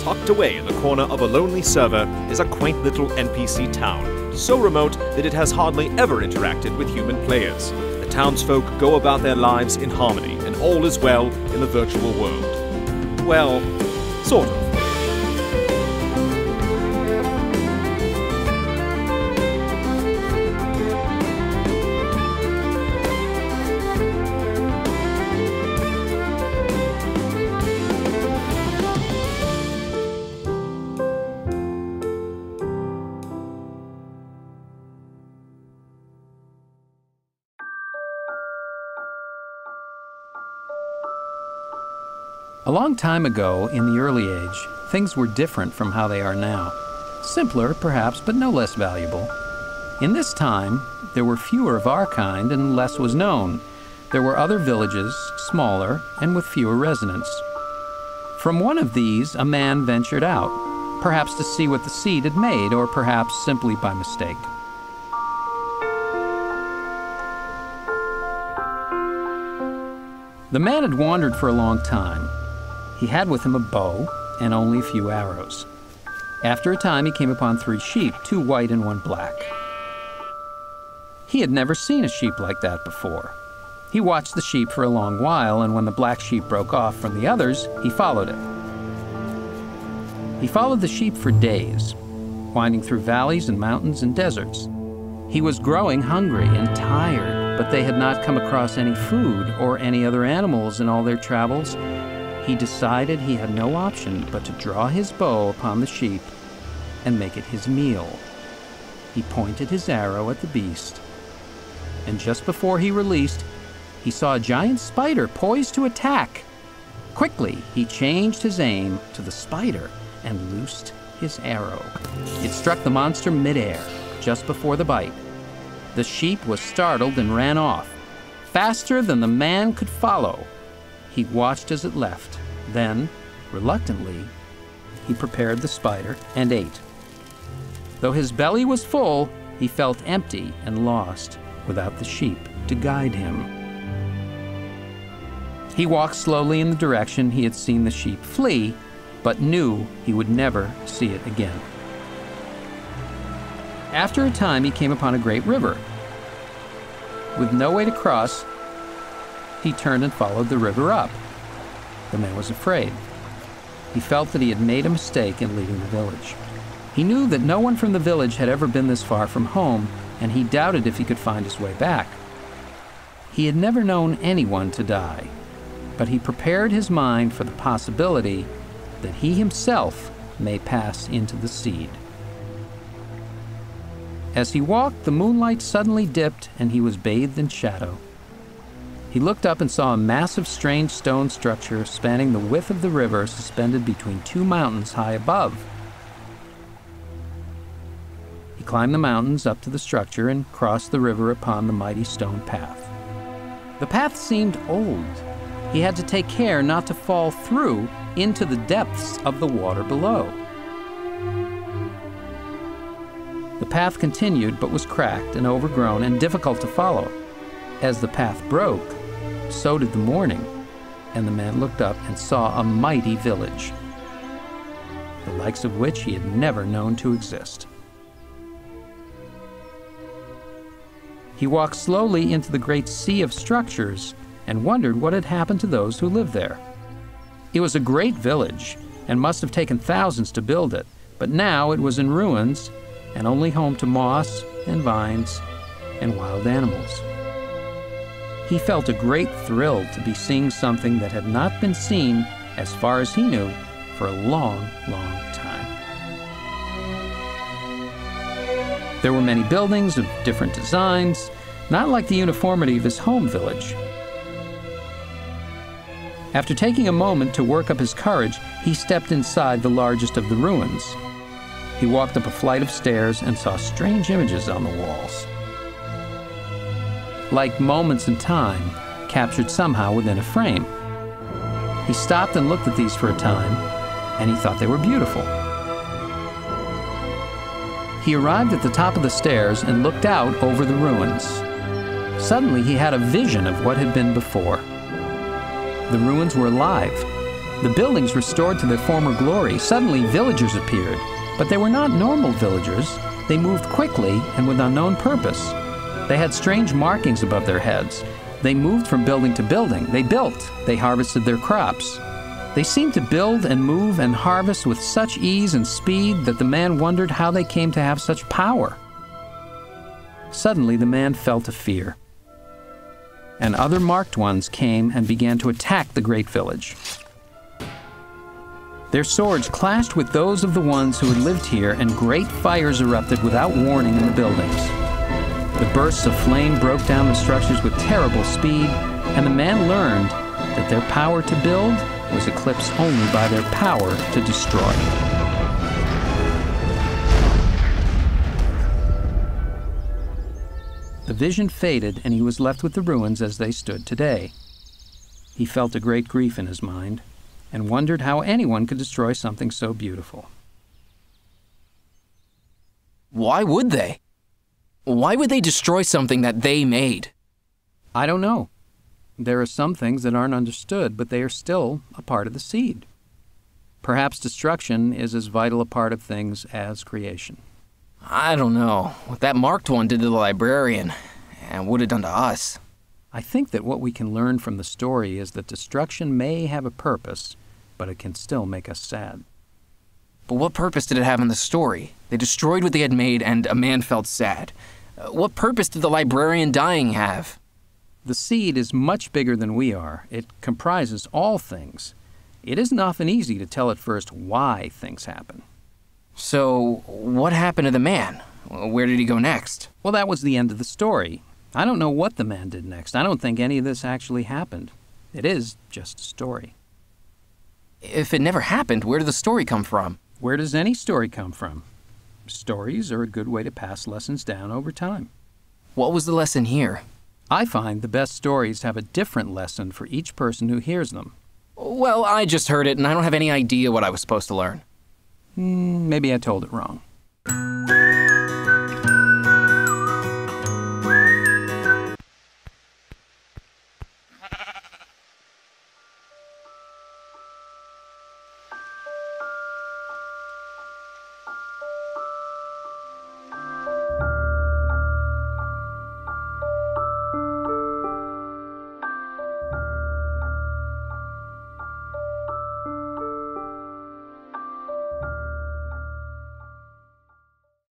tucked away in the corner of a lonely server is a quaint little NPC town, so remote that it has hardly ever interacted with human players. The townsfolk go about their lives in harmony, and all is well in the virtual world. Well, sort of. A long time ago, in the early age, things were different from how they are now. Simpler, perhaps, but no less valuable. In this time, there were fewer of our kind and less was known. There were other villages, smaller, and with fewer residents. From one of these, a man ventured out, perhaps to see what the seed had made, or perhaps simply by mistake. The man had wandered for a long time. He had with him a bow and only a few arrows. After a time, he came upon 3 sheep, 2 white and 1 black. He had never seen a sheep like that before. He watched the sheep for a long while, and when the black sheep broke off from the others, he followed it. He followed the sheep for days, winding through valleys and mountains and deserts. He was growing hungry and tired, but they had not come across any food or any other animals in all their travels. He decided he had no option but to draw his bow upon the sheep and make it his meal. He pointed his arrow at the beast, and just before he released, he saw a giant spider poised to attack. Quickly, he changed his aim to the spider and loosed his arrow. It struck the monster midair, just before the bite. The sheep was startled and ran off, faster than the man could follow. He watched as it left. Then, reluctantly, he prepared the spider and ate. Though his belly was full, he felt empty and lost, without the sheep to guide him. He walked slowly in the direction he had seen the sheep flee, but knew he would never see it again. After a time, he came upon a great river. With no way to cross, he turned and followed the river up. The man was afraid. He felt that he had made a mistake in leaving the village. He knew that no one from the village had ever been this far from home, and he doubted if he could find his way back. He had never known anyone to die, but he prepared his mind for the possibility that he himself may pass into the seed. As he walked, the moonlight suddenly dipped, and he was bathed in shadow. He looked up and saw a massive, strange stone structure spanning the width of the river, suspended between 2 mountains high above. He climbed the mountains up to the structure and crossed the river upon the mighty stone path. The path seemed old. He had to take care not to fall through into the depths of the water below. The path continued, but was cracked and overgrown and difficult to follow. As the path broke, so did the morning, and the man looked up and saw a mighty village, the likes of which he had never known to exist. He walked slowly into the great sea of structures and wondered what had happened to those who lived there. It was a great village and must have taken thousands to build it, but now it was in ruins and only home to moss and vines and wild animals. He felt a great thrill to be seeing something that had not been seen, as far as he knew, for a long, long time. There were many buildings of different designs, not like the uniformity of his home village. After taking a moment to work up his courage, he stepped inside the largest of the ruins. He walked up a flight of stairs and saw strange images on the walls, like moments in time, captured somehow within a frame. He stopped and looked at these for a time, and he thought they were beautiful. He arrived at the top of the stairs and looked out over the ruins. Suddenly, he had a vision of what had been before. The ruins were alive. The buildings restored to their former glory, suddenly villagers appeared. But they were not normal villagers. They moved quickly and with unknown purpose. They had strange markings above their heads. They moved from building to building. They built. They harvested their crops. They seemed to build and move and harvest with such ease and speed that the man wondered how they came to have such power. Suddenly, the man felt a fear. And other marked ones came and began to attack the great village. Their swords clashed with those of the ones who had lived here, and great fires erupted without warning in the buildings. The bursts of flame broke down the structures with terrible speed, and the man learned that their power to build was eclipsed only by their power to destroy. The vision faded, and he was left with the ruins as they stood today. He felt a great grief in his mind, and wondered how anyone could destroy something so beautiful. Why would they? Why would they destroy something that they made? I don't know. There are some things that aren't understood, but they are still a part of the seed. Perhaps destruction is as vital a part of things as creation. I don't know. What that marked one did to the librarian, and would have done to us. I think that what we can learn from the story is that destruction may have a purpose, but it can still make us sad. But what purpose did it have in the story? They destroyed what they had made, and a man felt sad. What purpose did the librarian dying have? The seed is much bigger than we are. It comprises all things. It isn't often easy to tell at first why things happen. So, what happened to the man? Where did he go next? Well, that was the end of the story. I don't know what the man did next. I don't think any of this actually happened. It is just a story. If it never happened, where did the story come from? Where does any story come from? Stories are a good way to pass lessons down over time. What was the lesson here? I find the best stories have a different lesson for each person who hears them. Well, I just heard it, and I don't have any idea what I was supposed to learn. Maybe I told it wrong.